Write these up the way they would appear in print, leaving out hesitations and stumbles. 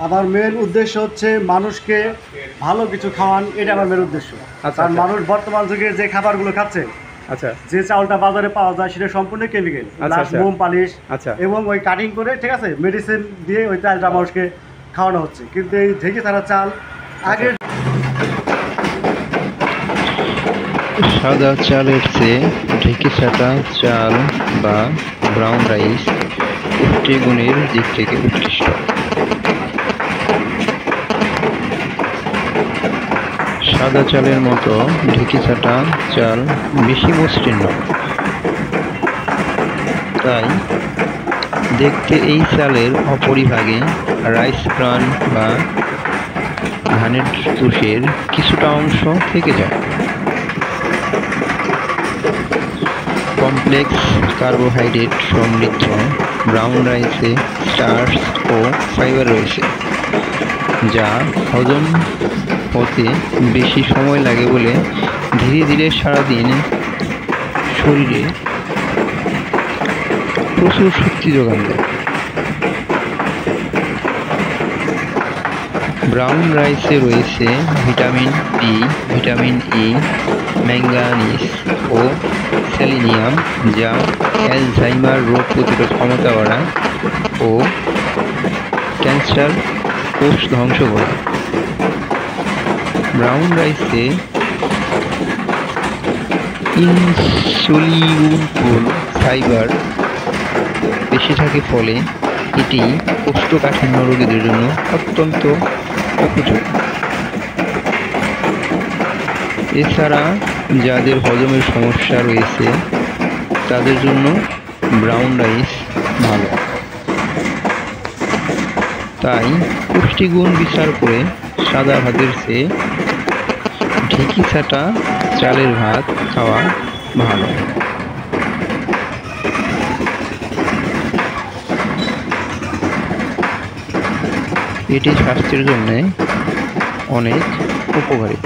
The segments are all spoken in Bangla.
আমার মেন উদ্দেশ্য হচ্ছে মানুষকে ভালো কিছু খাওয়ান, এটা আমার মেন উদ্দেশ্য। কারণ মানুষ বর্তমান যুগে যে খাবারগুলো খাচ্ছে, আচ্ছা যে চাউলটা বাজারে পাওয়া যায় সেটা সম্পূর্ণ কেমিক্যাল, প্লাস মোম পালিশ এবং ওই কাটিং করে, ঠিক আছে, মেডিসিন দিয়ে ওই চালটা মানুষকে খাওয়ানো হচ্ছে। কিন্তু এই ঢেঁকি ছাড়া চাল আগের সাদা চালের চেয়ে ঢেঁকি ছাঁটা চাল বা ব্রাউন রাইস পুষ্টিগুণের দিক থেকে উৎকৃষ্ট। সাদা চালের মতো ঢেঁকি ছাঁটা চাল বেশি মসৃণ নয়, তাই দেখতে এই চালের অপরিভাগে রাইস ব্রান বা ধানের তুষের কিছুটা অংশ থেকে যায়। কমপ্লেক্স কার্বোহাইড্রেট সমৃদ্ধ ব্রাউন রাইসে স্টার্চ ও ফাইবার রয়েছে, যা হজম হতে বেশি সময় লাগে বলে ধীরে ধীরে সারাদিন শরীরে প্রচুর শক্তি যোগান দেয়। ব্রাউন রাইসে রয়েছে vitamin B, vitamin E, manganese ও সেলেনিয়াম, যা অ্যালঝাইমার রোগ প্রতিরোধ ক্ষমতা বাড়ায় ও ক্যান্সার কোষ ধ্বংস করে। ব্রাউন রাইসে ইনসলিউবল ফাইবার বেশি থাকে, ফলে এটি কোষ্ঠকাঠিন্য রোগীদের জন্য অত্যন্ত উপযোগী। এছাড়া যাদের হজমের সমস্যা রয়েছে তাদের জন্য ব্রাউন রাইস ভালো। তাই পুষ্টিগুণ বিচার করে সাদা ভাতের চেয়ে ঢেঁকি ছাঁটা চালের ভাত খাওয়া ভালো। এটি স্বাস্থ্যের জন্য অনেক উপকারী।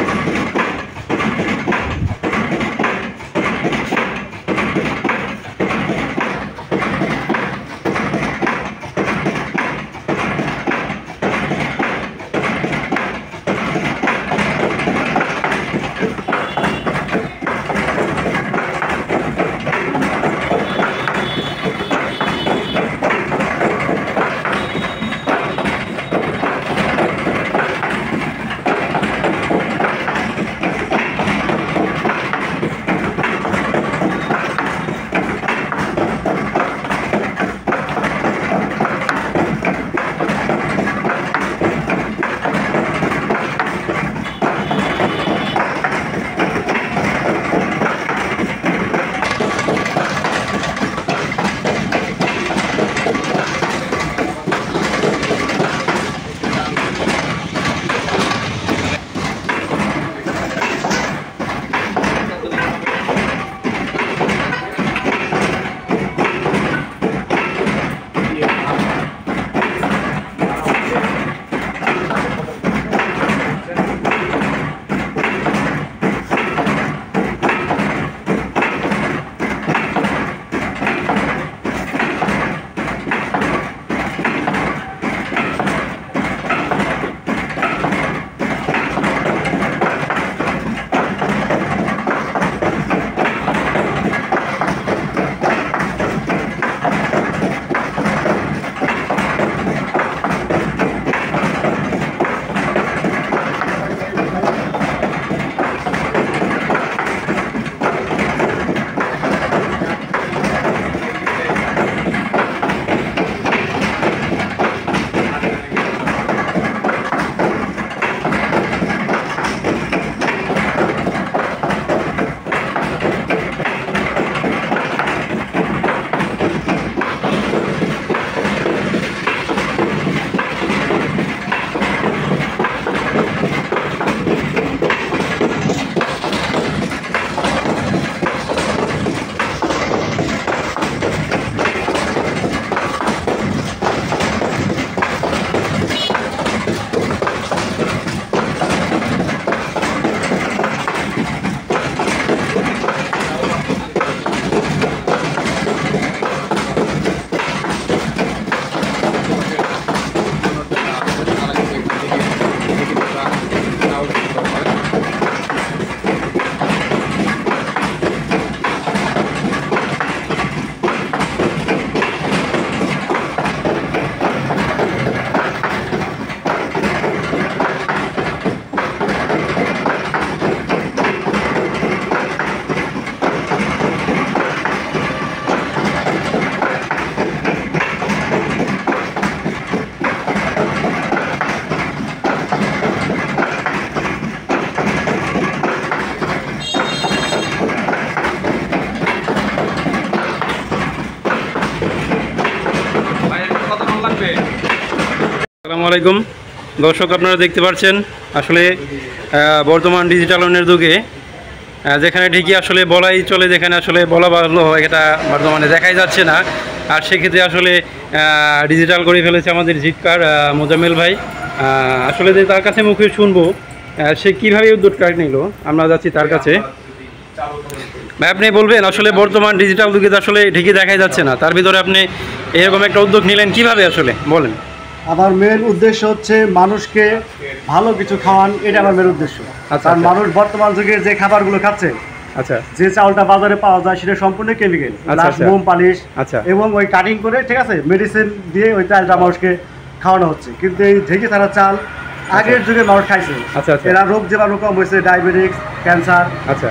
আলাইকুম দর্শক, আপনারা দেখতে পাচ্ছেন আসলে বর্তমান ডিজিটালনের যুগে যেখানে ঠিকই আসলে বলাই চলে, যেখানে আসলে বলা ভালো এটা বর্তমানে দেখাই যাচ্ছে না। আর সেক্ষেত্রে আসলে ডিজিটাল করে ফেলেছে আমাদের জিটকার মোজাম্মেল ভাই। আসলে যে তার কাছে মুখে শুনবো সে কীভাবে উদ্যোগটা নিল, আমরা যাচ্ছি তার কাছে। ভাই আপনি বলবেন আসলে বর্তমান ডিজিটাল যুগে আসলে ঠিকই দেখাই যাচ্ছে না, তার ভিতরে আপনি এরকম একটা উদ্যোগ নিলেন কিভাবে আসলে বলেন। আমার মেন উদ্দেশ্য হচ্ছে মানুষকে ভালো কিছু খাওয়ান, এটা আমার মেন উদ্দেশ্য। কারণ মানুষ বর্তমান যুগের যে খাবারগুলো খাচ্ছে, আচ্ছা, যে চাউলটা বাজারে পাওয়া যায় সেটা সম্পূর্ণ কেমিক্যাল, মোম পালিশ, এবং ওই কাটিং করে ঠিক আছে মেডিসিন দিয়ে ওই চালটা মানুষকে খাওয়ানো হচ্ছে। কিন্তু এই ঢেকে ছাড়া চাল আগের যুগে মানুষ খাইছে, এরা রোগ যেভাবে কম হয়েছে, ডায়াবেটিক্স, ক্যান্সার,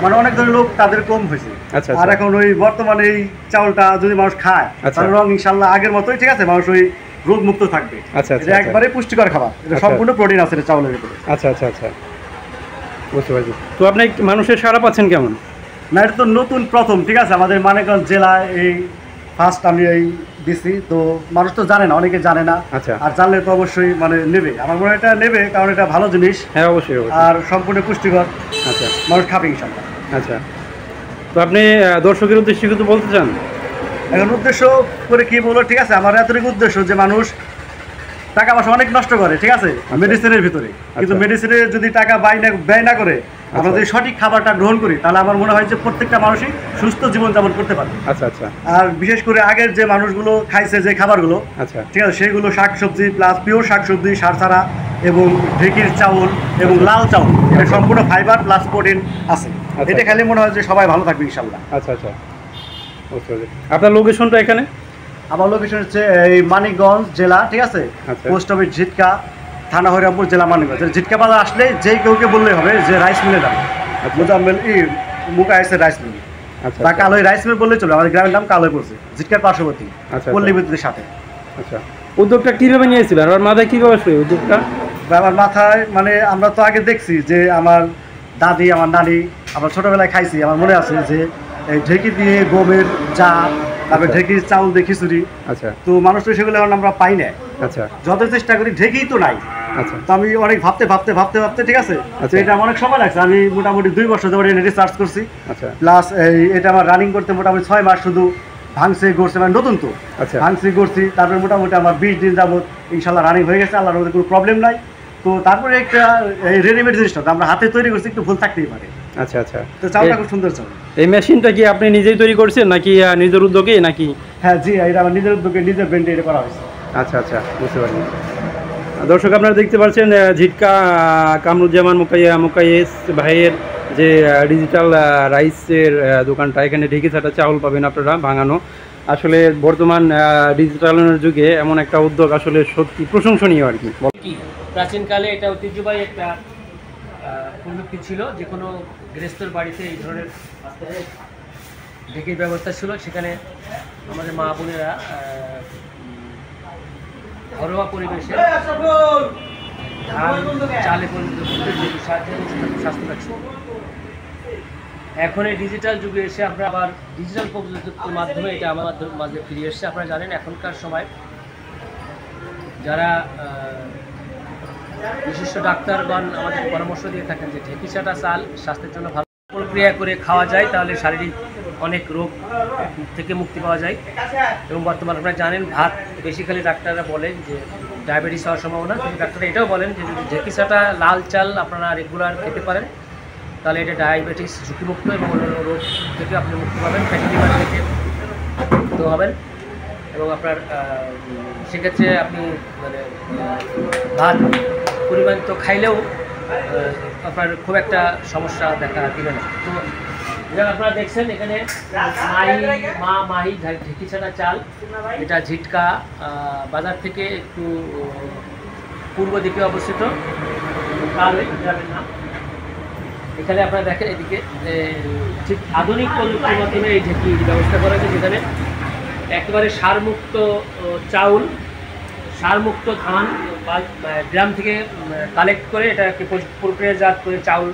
মানে অনেক ধরনের রোগ তাদের কম হয়েছে। আর এখন ওই বর্তমানে এই চাউলটা যদি মানুষ খায় তাহলে রং ইনশাল্লাহ আগের মতোই ঠিক আছে, মানুষ ওই রোগ মুক্ত থাকবে। এটা একবারে পুষ্টিকর খাবার, এটা সম্পূর্ণ প্রোটিন আছে এটা চাউলের ভিতরে। আচ্ছা আচ্ছা আচ্ছা, বুঝতে পারছি। তো আপনি মানুষের সাড়া পাচ্ছেন কেমন? না, এটা তো নতুন প্রথম ঠিক আছে, আমাদের মানিকগঞ্জ জেলায় এই ফার্স্ট আমি এই দিছি। তো মানুষ তো জানে না, অনেকে জানে না। আচ্ছা, আর জানলে তো অবশ্যই মানে নেবে, আমার মনে হয় এটা নেবে, কারণ এটা ভালো জিনিস। হ্যাঁ অবশ্যই, আর সম্পূর্ণ পুষ্টিকর। আচ্ছা, মানুষ খাবে ইনশাল্লাহ। আচ্ছা, তো আপনি দর্শকের উদ্দেশ্যে কিছু বলতে চান? এখন উদ্দেশ্য করে কি বলবো, ঠিক আছে, আমার এতটুকু উদ্দেশ্য যে মানুষ টাকা পয়সা অনেক নষ্ট করে ঠিক আছে মেডিসিনের ভিতরে, কিন্তু মেডিসিনে যদি টাকা ব্যয় না করে আমরা যদি সঠিক খাবারটা গ্রহণ করি তাহলে আমার মনে হয় যে প্রত্যেকটা মানুষই সুস্থ জীবনযাপন করতে পারে। আচ্ছা আচ্ছা। আর বিশেষ করে আগের যে মানুষগুলো খাইছে যে খাবারগুলো, আচ্ছা ঠিক আছে, সেগুলো শাকসবজি প্লাস পিওর শাকসবজি, সার ছাড়া, এবং ঢেকির চাউল এবং লাল চাউল, এটা সম্পূর্ণ ফাইবার প্লাস প্রোটিন আছে। এটা খেলে মনে হয় যে সবাই ভালো থাকবে ইনশাল্লাহ। আচ্ছা আচ্ছা, আপনার লোকেশনটা এখানে? আমার লোকেশন হচ্ছে এই মানিকগঞ্জ জেলা ঠিক আছে, পোস্ট অফিস ঝিটকা, থানা হরিরামপুর, জেলা মানিকগঞ্জ। ঝিটকা বাজার আসলে যে কেউকে বললেই হবে যে রাইস মিলে যাবে, মোজাম্মেল মুকা এসে রাইস মিল, বা কালোই রাইস মিল বললেই চলবে। আমাদের গ্রামের নাম কালোই পড়ছে, ঝিটকার পার্শ্ববর্তী, পল্লী বিদ্যুতের সাথে। আচ্ছা, উদ্যোগটা কীভাবে নিয়েছিল, আমার মাথায় কীভাবে আসবে উদ্যোগটা? আমার মাথায় মানে আমরা তো আগে দেখছি যে আমার দাদি, আমার নানি, আমরা ছোটোবেলায় খাইছি, আমার মনে আছে যে এই ঢেকি দিয়ে গমের চা, তারপরে ঢেকির চাউল দিয়ে খিচুড়ি। আচ্ছা, তো মানুষ তো সেগুলো এখন আমরা পাই না। আচ্ছা, যত চেষ্টা করি ঢেকেই তো নাই। আচ্ছা, তো আমি অনেক ভাবতে ঠিক আছে, এটা আমার অনেক সময় লাগছে। আমি মোটামুটি 2 বছর ধরে রিসার্চ করছি। আচ্ছা, প্লাস এটা আমার রানিং করতে মোটামুটি 6 মাস শুধু ভাঙছে গড়ছে, মানে নতুন তো ভাঙছি করছি। তারপরে মোটামুটি আমার 20 দিন যাবত ইনশাল্লাহ রানিং হয়ে গেছে, আল্লাহর মধ্যে কোনো প্রবলেম নাই। তো তারপরে একটা এই রেডিমেড জিনিসটা আমরা হাতে তৈরি করছি, একটু ভুল থাকতেই পারে। আচ্ছা আচ্ছা, তো চাউলটা খুব সুন্দর চাউল। এই মেশিনটা কি আপনি নিজেই তৈরি করছেন নাকি নিজের উদ্যোগে নাকি? হ্যাঁ জি, এটা আমার নিজের উদ্যোগে, নিজের ব্র্যান্ডে এটা করা হয়েছে। আচ্ছা আচ্ছা, বুঝতে পারছি। দর্শক আপনারা দেখতে পাচ্ছেন ঝিটকা কামরুজ্জামান মুকাইয়েস ভাইয়ের যে ডিজিটাল রাইসের দোকানটা, এখানে ঢেকি ছাটা চাউল পাবেন আপনারা ভাঙানো। আসলে বর্তমান ডিজিটালের যুগে এমন একটা উদ্যোগ আসলে সত্যি প্রশংসনীয় আর কি। প্রাচীনকালে এটা ঐতিহ্যবাহী একটা প্রযুক্তি ছিল, যে কোনো গৃহস্থর বাড়িতে এই ধরনের ঢেকির ব্যবস্থা ছিল। সেখানে আমাদের মা বোনেরা ঘরোয়া পরিবেশে ধান চালে পরিণত করতে ঢেকির সাহায্যে স্বাস্থ্য রাখছে। এখন এই ডিজিটাল যুগে এসে আমরা আবার ডিজিটাল প্রযুক্তির মাধ্যমে এটা আমাদের মাঝে ফিরে এসছে। আপনারা জানেন এখনকার সময় যারা বিশিষ্ট ডাক্তারগণ আমাদের পরামর্শ দিয়ে থাকেন যে ঢেকি ছাটা চাল স্বাস্থ্যের জন্য ভালো প্রক্রিয়া করে খাওয়া যায়, তাহলে শারীরিক অনেক রোগ থেকে মুক্তি পাওয়া যায়। এবং বর্তমানে আপনারা জানেন ভাত বেশি খেলে ডাক্তাররা বলেন যে ডায়াবেটিস হওয়ার সম্ভাবনা, কিন্তু ডাক্তাররা এটাও বলেন যে যদি ঢেকি ছাটা লাল চাল আপনারা রেগুলার খেতে পারেন তাহলে এটা ডায়াবেটিস ঝুঁকিমুক্ত এবং অন্যান্য রোগ থেকে আপনি মুক্তি পাবেন, ফ্যাটি লিভার থেকে মুক্ত হবেন। এবং আপনার সেক্ষেত্রে আপনি মানে ভাত পরিমাণ তো খাইলেও আপনার খুব একটা সমস্যা দেখা দিবে না। তো যেটা আপনারা দেখছেন এখানে মাহি ঢেকি ছাটা চাল, এটা ঝিটকা বাজার থেকে একটু পূর্ব দিকে অবস্থিত, কালোই গ্রামের নাম। এখানে আপনারা দেখেন এদিকে ঠিক আধুনিক প্রযুক্তির মাধ্যমে এই ঢেকির ব্যবস্থা করা হয়েছে, যেখানে একেবারে সারমুক্ত চাউল, সারমুক্ত ধান গ্রাম থেকে কালেক্ট করে এটাকে প্রক্রিয়াজাত করে চাউল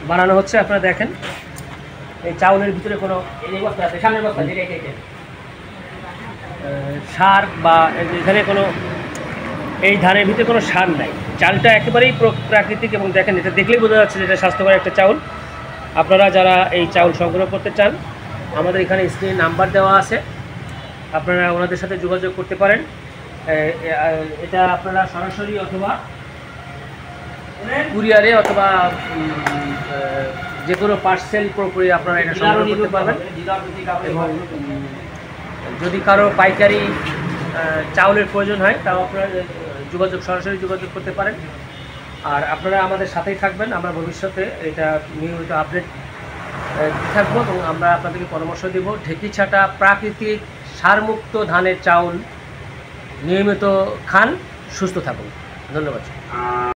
বানানো হচ্ছে। আপনারা দেখেন এই চাউলের ভিতরে কোনো সামনের বস্তা সার বা এখানে কোনো এই ধানের ভিতরে কোনো সার নাই, চালটা একেবারেই প্রাকৃতিক এবং দেখেন এটা দেখলেই বোঝা যাচ্ছে যে এটা স্বাস্থ্যকর একটা চাউল। আপনারা যারা এই চাউল সংগ্রহ করতে চান আমাদের এখানে স্ক্রিনে নাম্বার দেওয়া আছে, আপনারা ওনাদের সাথে যোগাযোগ করতে পারেন। এটা আপনারা সরাসরি অথবা কুরিয়ারে অথবা যে কোনো পার্সেল প্রক্রিয়া আপনারা এটা সংগ্রহ করতে পারবেন। এবং যদি কারো পাইকারি চাউলের প্রয়োজন হয় তাও আপনারা সরাসরি যোগাযোগ করতে পারেন। আর আপনারা আমাদের সাথেই থাকবেন, আমরা ভবিষ্যতে এটা নিয়মিত আপডেট থাকবো এবং আমরা আপনাদেরকে পরামর্শ দেব। ঢেঁকি ছাটা প্রাকৃতিক সারমুক্ত ধানের চাউল নিয়মিত খান, সুস্থ থাকুন। ধন্যবাদ।